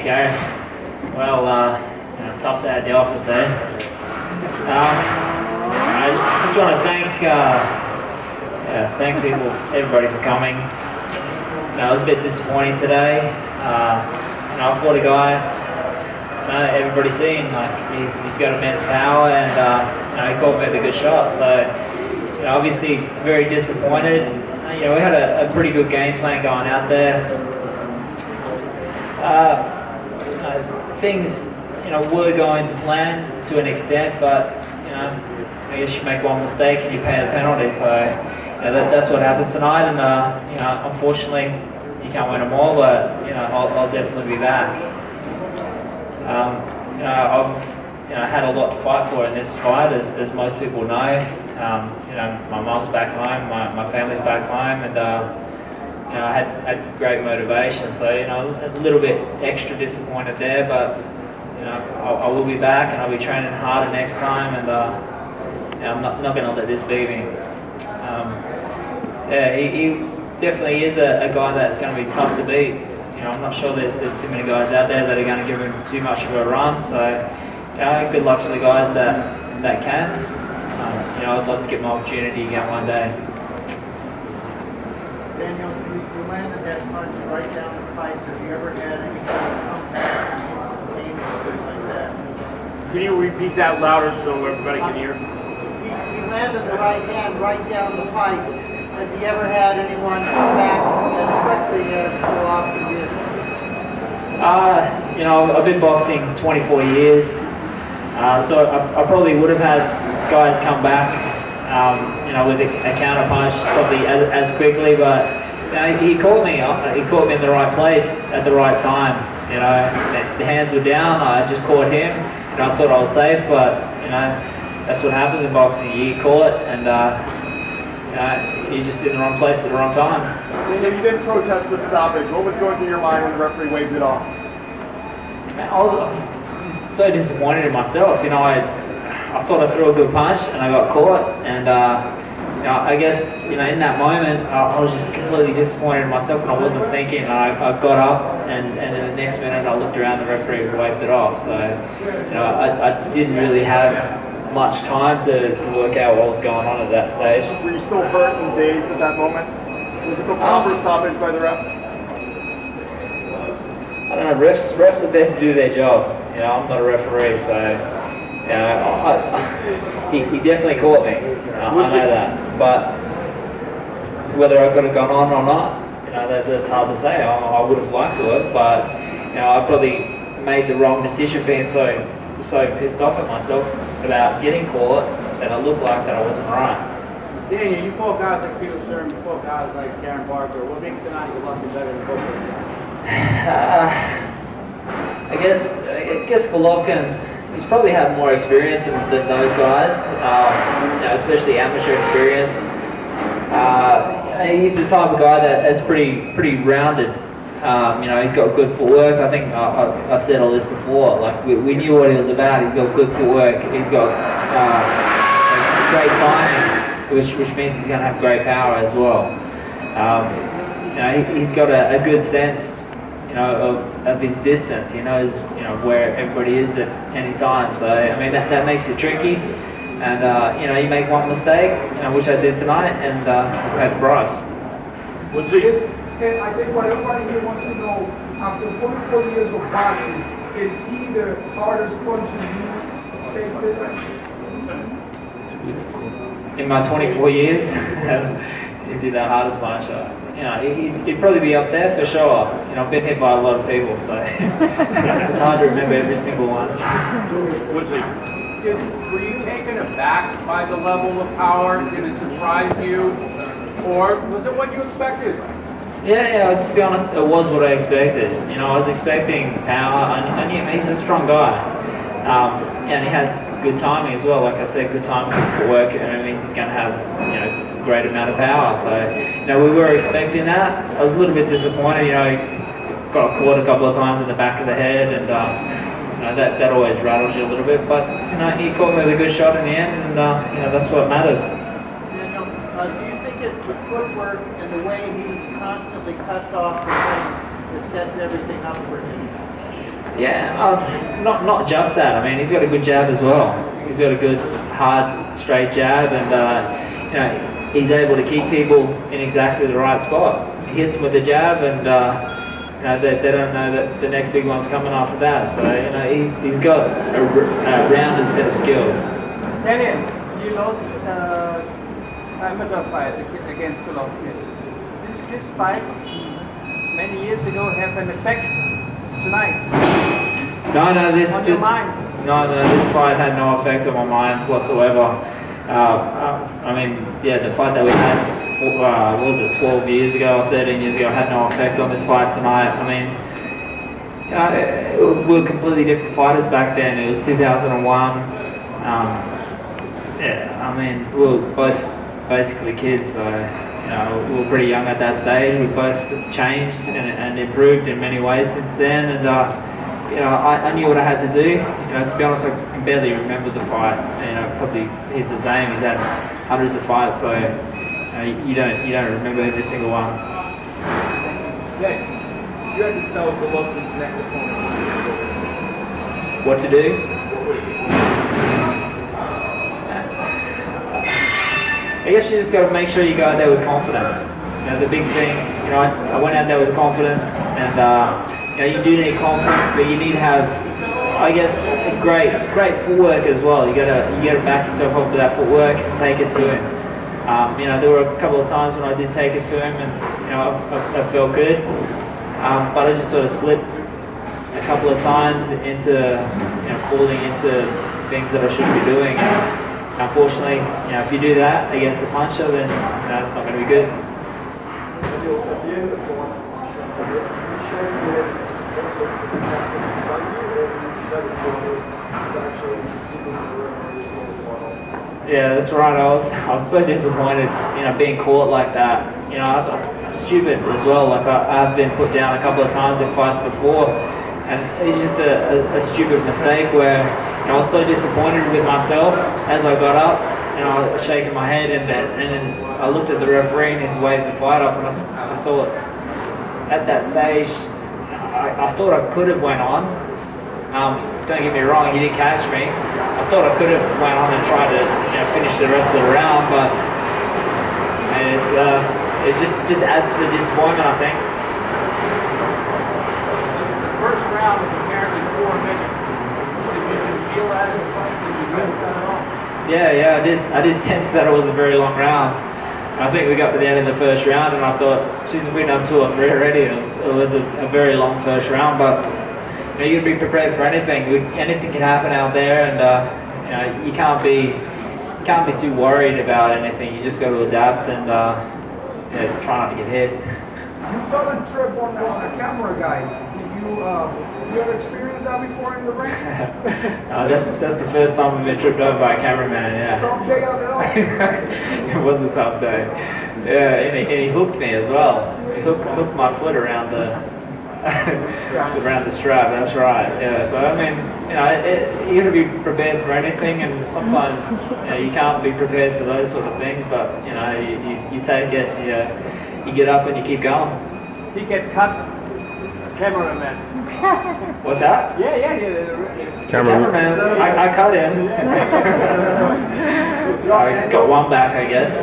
Gary. Well, tough to have the office there. I just want to thank people, everybody for coming. I was a bit disappointing today. I fought a guy. Everybody's seen like he's got immense power, and he caught me with a good shot. So obviously very disappointed. We had a pretty good game plan going out there. Things were going to plan to an extent, but I guess you make one mistake and you pay the penalty. So that's what happened tonight, and unfortunately you can't win them all, but I'll definitely be back. I've had a lot to fight for in this fight, as most people know. My mum's back home, my family's back home, and I had great motivation. So a little bit extra disappointed there, but I will be back, and I'll be training harder next time, and I'm not going to let this beat me. He definitely is a guy that's going to be tough to beat. I'm not sure there's too many guys out there that are going to give him too much of a run. So good luck to the guys that can. I'd love to get my opportunity again one day. Daniel, you landed that punch right down the pipe. Have you ever had any kind of comeback against the team or something like that? Can you repeat that louder so everybody can hear? He landed the right hand right down the pipe. Has he ever had anyone come back as quickly as Golovkin did? I've been boxing 24 years, so I probably would have had guys come back, with a counter punch probably as quickly, but he caught me. He caught me in the right place at the right time. The hands were down. I just caught him. I thought I was safe, but that's what happens in boxing. You get caught, and you're just in the wrong place at the wrong time. You didn't protest the stoppage. What was going through your mind when the referee waved it off? I was so disappointed in myself. I thought I threw a good punch and I got caught, and I guess in that moment I was just completely disappointed in myself, and I wasn't thinking. I got up, and then the next minute I looked around, the referee waved it off. So I didn't really have much time to work out what was going on at that stage. Were you still hurt and dazed at that moment? Was it the proper stoppage by the ref? I don't know. Refs are there to do their job. I'm not a referee, so. He definitely caught me. I know that, but whether I could have gone on or not, that's hard to say. I would have liked to have, but I probably made the wrong decision, being so pissed off at myself about getting caught that I looked like that I wasn't right. Daniel, you fought guys like Peter Stern, you fought guys like Karen Barker. What makes Gennady Golovkin better than both of those guys? I guess Golovkin. He's probably had more experience than those guys, especially amateur experience. He's the type of guy that is pretty rounded. He's got good footwork. I think I've said all this before. Like we knew what he was about. He's got good footwork. He's got great timing, which means he's going to have great power as well. He's got a good sense. Of his distance. He knows, where everybody is at any time. So, that makes it tricky. And, you make one mistake, which I did tonight, and I pay the price. And I think what everybody here wants to know, after 44 years of boxing, is he the hardest puncher you tasted? In my 24 years, is he the hardest puncher? He'd probably be up there for sure. I've been hit by a lot of people, so it's hard to remember every single one. Were you taken aback by the level of power? Did it surprise you? Or was it what you expected? Yeah, to be honest, it was what I expected. I was expecting power. I knew he's a strong guy. And he has good timing as well. Like I said, good timing for work, and it means he's going to have, great amount of power. So, we were expecting that. I was a little bit disappointed. He got caught a couple of times in the back of the head, and that always rattles you a little bit. But he caught me with a good shot in the end, and that's what matters. Daniel, do you think it's the footwork and the way he constantly cuts off the ring that sets everything up for him? Yeah, not just that. I mean, he's got a good jab as well. He's got a good, hard, straight jab, and you know, he's able to keep people in exactly the right spot. He hits them with the jab, and you know, they don't know that the next big one's coming after that. So you know, he's got a rounded set of skills. Daniel, you lost amateur fight against Golovkin. This fight many years ago have an effect tonight. No, this fight had no effect on my mind whatsoever. I mean, yeah, the fight that we had, what was it, 12 years ago or 13 years ago, had no effect on this fight tonight. I mean, we were completely different fighters back then. It was 2001. Yeah, I mean, we were both basically kids, so you know, we were pretty young at that stage. We both changed and improved in many ways since then, and you know, I knew what I had to do. You know, to be honest, I can barely remember the fight. You know, probably he's the same. He's had hundreds of fights, so you don't remember every single one. Yeah, you had to tell Golovkin's next opponent What to do? I guess you just got to make sure you go out there with confidence. You know, the big thing. You know, I went out there with confidence, and you know, you do need confidence, but you need to have, I guess, great footwork as well. You gotta back yourself up with that footwork and take it to him. You know, there were a couple of times when I did take it to him, and you know, I felt good, but I just sort of slipped a couple of times into, you know, falling into things that I shouldn't be doing. And unfortunately, you know, if you do that against the puncher, then you know, it's not going to be good. At the end of the fight, yeah, that's right. I was so disappointed, you know, being caught like that. You know, I'm stupid as well. Like I've been put down a couple of times in fights before, and it's just a stupid mistake where, you know, I was so disappointed with myself as I got up. You know, I was shaking my head, and then I looked at the referee and he's waved the fight off, and I thought at that stage, I thought I could have went on. Don't get me wrong, he did catch me. I thought I could have went on and tried to, you know, finish the rest of the round, but it just adds to the disappointment, I think. The first round was apparently 4 minutes. Did you feel that in the fight? Did you sense that at all? Yeah, I did sense that it was a very long round. I think we got to the end of the first round, and I thought, geez, if we'd done 2 or 3 already, it was a very long first round. But you know, you got to be prepared for anything. Anything can happen out there, and you know, you can't be too worried about anything. You just got to adapt and yeah, try not to get hit. You fell and tripped on a camera guy. You had experienced that before in the ring? That's the first time I've been tripped over by a cameraman. Yeah. Tough day out there. It was a tough day. Yeah, and he hooked me as well. He hooked my foot around the strap. That's right. Yeah. So I mean, you know, you got to be prepared for anything, and sometimes you know, you can't be prepared for those sort of things. But you know, you take it. You get up and you keep going. He get cut. Cameraman. What's that? Yeah. Cameraman. I cut him. I got one back, I guess.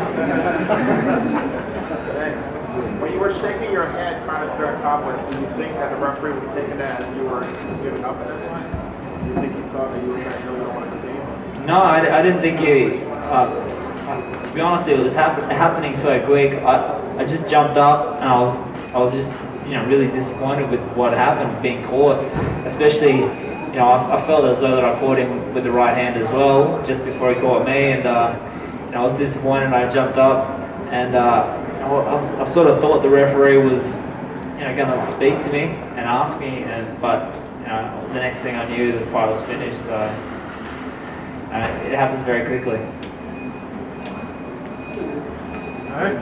When you were shaking your head trying to clear a conflict, do you think that the referee was taking that as you were giving up at that point? Do you think he thought that you were saying, no, we don't want to continue? No, I didn't think he... to be honest, it was happening so quick. I just jumped up, and I was just, you know, really disappointed with what happened, being caught. Especially, you know, I felt as though that I caught him with the right hand as well, just before he caught me, and you know, I was disappointed. I jumped up, and I sort of thought the referee was, you know, going to speak to me and ask me, but you know, the next thing I knew, the fight was finished. So it happens very quickly. All right.